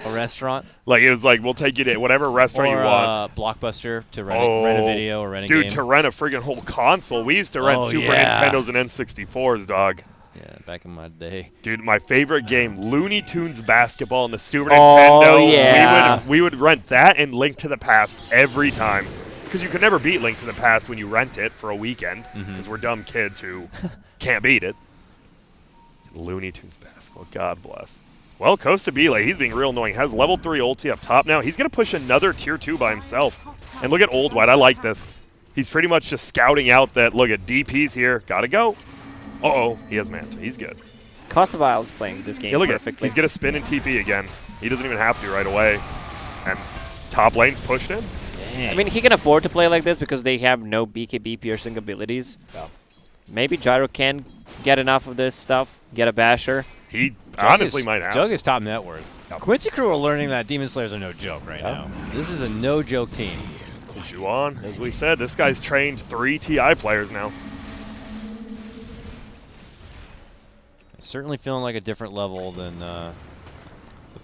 A restaurant. Like, it was like, we'll take you to whatever restaurant you want. Blockbuster to rent a video or rent a Dude, game. to rent a friggin' whole console. We used to rent Super Nintendos and N64s, dog. Yeah, back in my day. Dude, my favorite game, Looney Tunes basketball on the Super Oh, Nintendo. yeah. We would rent that and Link to the Past every time. Because you could never beat Link to the Past when you rent it for a weekend. Because we're dumb kids who can't beat it. Looney Tunes basketball, God bless. Well, Costa Bila, he's being real annoying. Has level 3 ulti up top now. He's going to push another tier 2 by himself. And look at Old White. I like this. He's pretty much just scouting out that, look at DP's here. Gotta go. Uh-oh, he has Manta. He's good. Costabile is playing this game Yeah, look at perfectly. he's going to spin and TP again. He doesn't even have to right away. And top lane's pushed in. I mean, he can afford to play like this because they have no BKB piercing abilities. Yeah. Maybe Gyro can get enough of this stuff, get a basher. He honestly might have. Jug is top net worth. Quincy crew are learning that Demon Slayers are no joke right now. This is a no-joke team. Juan, as we said, this guy's trained 3 TI players now. Certainly feeling like a different level than the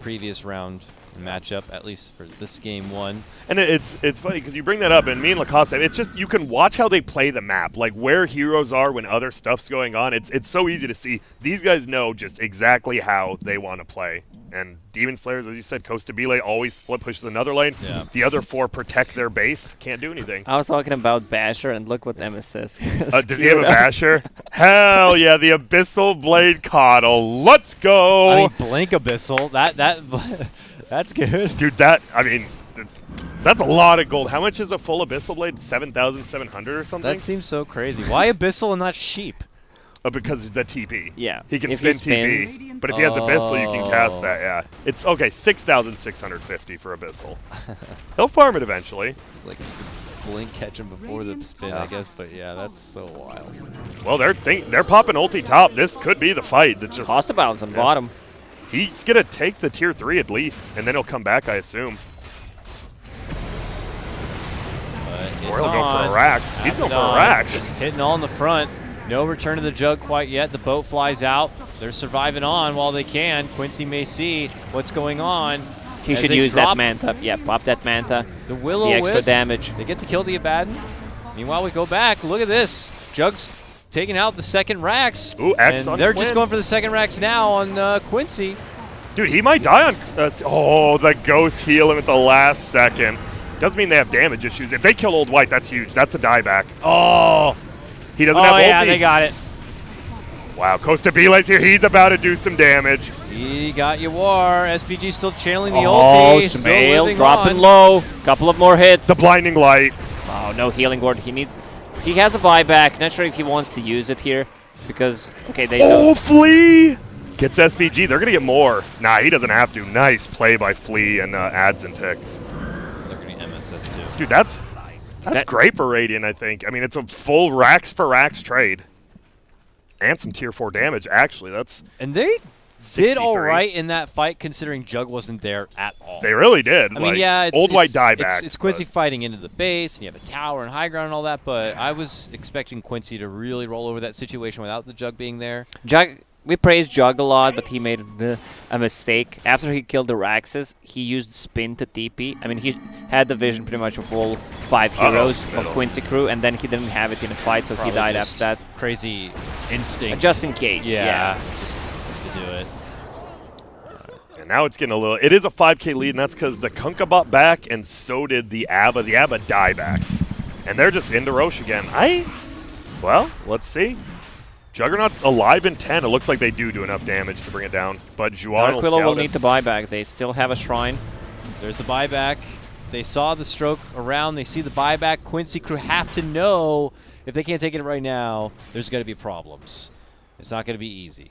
previous round matchup, at least for this game 1. And it's funny because you bring that up, and me and Lacoste, it's just you can watch how they play the map, like where heroes are when other stuff's going on. It's so easy to see. These guys know just exactly how they want to play. And Demon Slayers, as you said, Costabile always split pushes another lane. Yeah. The other 4 protect their base. Can't do anything. I was talking about Basher, and look what Emma says. Does he have a basher? Hell yeah, the Abyssal Blade Coddle. Let's go. I mean, Blink Abyssal. That's good. Dude, that's a lot of gold. How much is a full Abyssal Blade? 7,700 or something? That seems so crazy. Why Abyssal and not Sheep? Because the TP. Yeah. He can If spin he spins- TP. But if he has Abyssal, you can cast that, yeah. It's, okay, 6,650 for Abyssal. He'll farm it eventually. It's like you could Blink catch him before the spin, I guess. But yeah, that's so wild. Well, they're popping ulti top. This could be the fight. That's just Cost bounce on bottom. he's gonna take the tier 3 at least, and then he'll come back, I assume. Or he'll go for a Rax. He's going for a Rax. Hitting all in the front. No return to the jug quite yet. The boat flies out. They're surviving on while they can. Quincy may see what's going on. He as should they use drop that Manta. Yeah, pop that Manta. The The Will-O-Wisp. extra damage. They get to kill the Abaddon. Meanwhile, we go back. Look at this. Jug's taking out the second Rax. Ooh, X and on they're Quinn. just going for the second Rax now on Quincy. Dude, he might die on... oh, the Ghost heal him at the last second. Doesn't mean they have damage issues. If they kill Old White, that's huge. That's a dieback. Oh! He doesn't have ulti. Yeah, they got it. Wow, Costabile's here. He's about to do some damage. He got you war. SPG still channeling the Oh, ulti. Still Smail living dropping on. low. Couple of more hits. The Blinding Light. Oh, no healing ward. He has a buyback. Not sure if he wants to use it here because they Oh, Flea! Gets SPG. They're going to get more. Nah, he doesn't have to. Nice play by Flea and Ads and Tick. They're going to MSS too. Dude, that's great for Radiant, I think. I mean, it's a full Rax for Rax trade. And some tier 4 damage, actually. That's And they 63. did all right in that fight considering Jug wasn't there at all. They really did. I mean, yeah, it's, Old White it's, dieback. It's Quincy fighting into the base, and you have a tower and high ground and all that, but I was expecting Quincy to really roll over that situation without the Jug being there. We praised Jug a lot, but he made a mistake. After he killed the Raxes, he used Spin to TP. I mean, he had the vision pretty much of all 5 heroes of Quincy crew, and then he didn't have it in a fight, so Probably he died just after that. Crazy instinct. Just in case, yeah. Just to do it. And now it's getting a little... It is a 5k lead, and that's because the Kunkka bought back, and so did the Abba. The Abba diebacked. And they're just into Roche again. Well, let's see. Juggernaut's alive in 10. It looks like they do enough damage to bring it down. But Juan will need to buy back. They still have a shrine. There's the buyback. They saw the stroke around. They see the buyback. Quincy crew have to know if they can't take it right now, there's going to be problems. It's not going to be easy.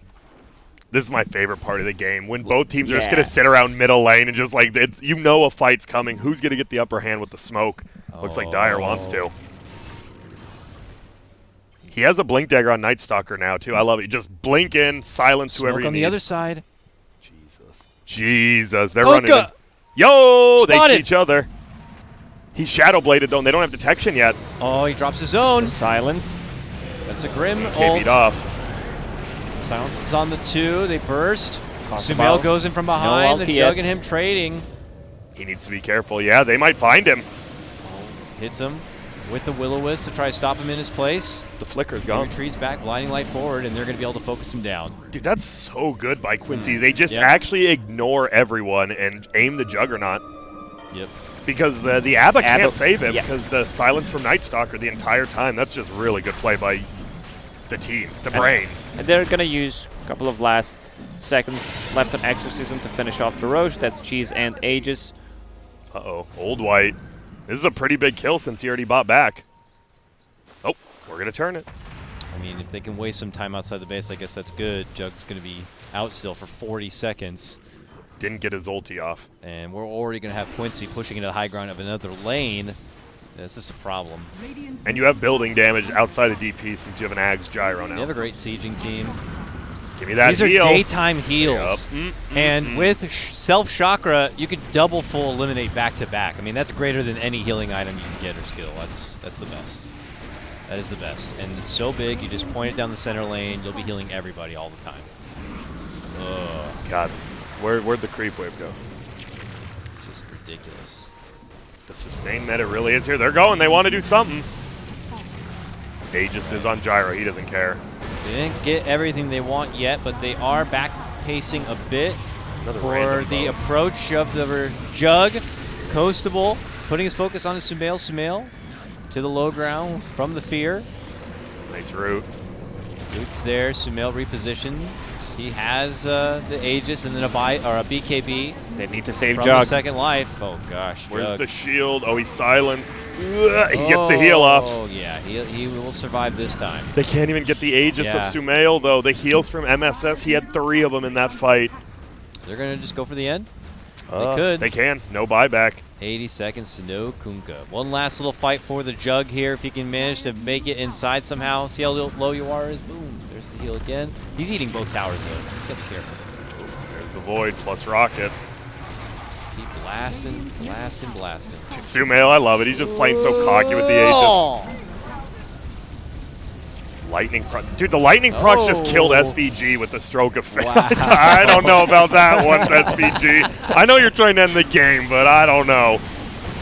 This is my favorite part of the game, when both teams are just going to sit around middle lane and just like, you know a fight's coming. Who's going to get the upper hand with the smoke? Looks like Dire wants to. He has a Blink Dagger on Night Stalker now, too. I love it. Just blink in, silence Smoke whoever you on need. the other side. Jesus. They're running in. Yo! They see each other. He's Shadow Bladed, though, and they don't have detection yet. Oh, he drops his own. Silence. That's a Grim Can't beat off. Silence is on the 2. They burst. Sumail Sumail goes in from behind. The Jug and him trading. He needs to be careful. Yeah, they might find him. Hits him with the Will-O-Wisp to try to stop him in his place. The flicker's He gone. retreats back, blinding light forward, and they're going to be able to focus him down. Dude, that's so good by Quincy. They just actually ignore everyone and aim the Juggernaut. Yep. Because the Abba can't save him yeah. because the silence from Night Stalker the entire time. That's just really good play by the team, the brain. And they're going to use a couple of last seconds left on Exorcism to finish off the Roche. That's Cheese and Aegis. Uh-oh, Old White. This is a pretty big kill since he already bought back. Oh, we're going to turn it. I mean, if they can waste some time outside the base, I guess that's good. Jug's going to be out still for 40 seconds. Didn't get his ulti off. And we're already going to have Quincy pushing into the high ground of another lane. This is a problem. Radiant's And you have building damage outside of DP since you have an Ags gyro now. You have a great sieging team. Give me that These heal. are daytime heals. Yep. And with self chakra, you could double full eliminate back to back. I mean, that's greater than any healing item you can get or skill. That's the best. That is the best. And it's so big, you just point it down the center lane, you'll be healing everybody all the time. Ugh. God, where'd the creep wave go? Just ridiculous. The sustain meta really is here. They're going. They want to do something. Aegis is on gyro. He doesn't care. They didn't get everything they want yet, but they are back pacing a bit Another for random the boat. approach of the Jug. Coastable, putting his focus on his Sumail. Sumail to the low ground from the fear. Nice route. Root's there. Sumail repositioned. He has the Aegis and then a BKB They need to save from Jug. the second life. Oh gosh, Where's Jug. the shield? Oh, he's silenced. Ugh, he gets the heal off. Oh yeah, he will survive this time. They can't even get the Aegis Yeah. of Sumail, though. The heals from MSS, he had 3 of them in that fight. They're gonna just go for the end. They could. They can. No buyback. 80 seconds to no Kunkka. One last little fight for the Jug here. If he can manage to make it inside somehow. See how low you are is? Boom. There's the heal again. He's eating both towers though. Just gotta be careful. There's the Void plus Rocket. Keep blasting, blasting, blasting. Dude, Sumail, I love it. He's just playing so cocky with the Aegis. Oh! Lightning proc. Dude, the lightning procs just killed Oh. SVG with a stroke of fate. Wow. I don't know about that one, SVG. I know you're trying to end the game, but I don't know.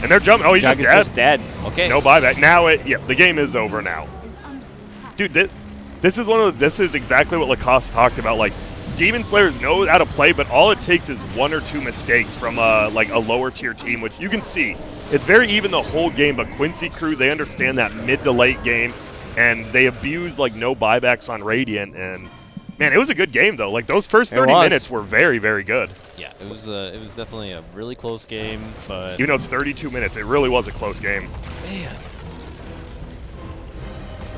And they're jumping. Oh, he's Jug just is dead. just dead. Okay. No buyback. Now the game is over now. is under attack. Dude, this is exactly what Lacoste talked about. Like, Demon Slayers know how to play, but all it takes is 1 or 2 mistakes from like a lower tier team, which you can see. It's very even the whole game, but Quincy crew, they understand that mid to late game, and they abuse like no buybacks on Radiant. And man, it was a good game though. Like those first 30 was. minutes were very, very good. Yeah, it was definitely a really close game, but Even though it's 32 minutes, it really was a close game. man,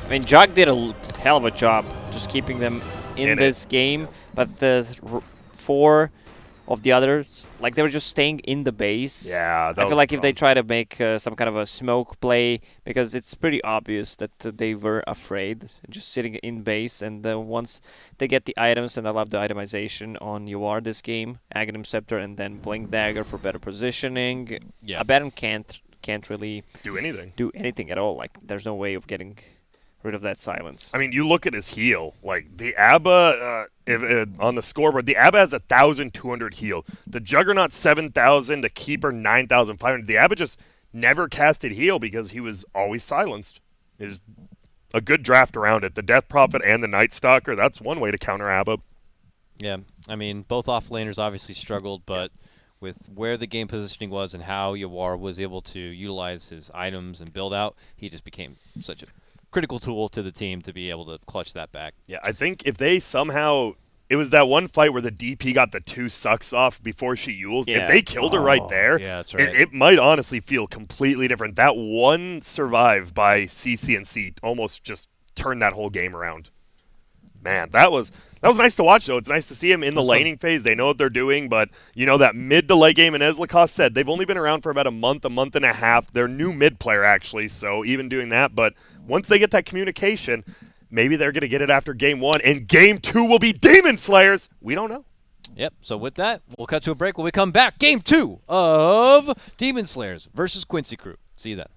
I mean, Jug did a hell of a job just keeping them in In it. this game, but the 4 of the others, like, they were just staying in the base. Yeah, that I was feel like if they dumb. try to make some kind of a smoke play, because it's pretty obvious that they were afraid, just sitting in base, and once they get the items, and I love the itemization on UR this game, Aghanim Scepter and then Blink Dagger for better positioning. Yeah. A Baron can't really do anything. do anything at all. Like, there's no way of getting rid of that silence. I mean, you look at his heal. Like the Abba, on the scoreboard, the Abba has 1,200 heal. The Juggernaut 7,000. The Keeper 9,500. The Abba just never casted heal because he was always silenced. Is a good draft around it. The Death Prophet and the Night Stalker. That's one way to counter Abba. yeah. I mean, both offlaners obviously struggled, but with where the game positioning was and how Yawar was able to utilize his items and build out, he just became such a critical tool to the team to be able to clutch that back. Yeah, I think if they somehow. It was that one fight where the DP got the 2 sucks off before she Yules. Yeah. If they killed her right there, yeah, that's right. it might honestly feel completely different. That one survive by CCNC almost just turned that whole game around. Man, that was nice to watch, though. It's nice to see him in the laning phase. They know what they're doing, but, you know, that mid to late game, and as Lacoste said, they've only been around for about a month and a half. They're new mid player, actually, so even doing that. But once they get that communication, maybe they're going to get it after game 1, and game 2 will be Demon Slayers. We don't know. Yep, so with that, we'll cut to a break. When we come back, game 2 of Demon Slayers versus Quincy Crew. See you then.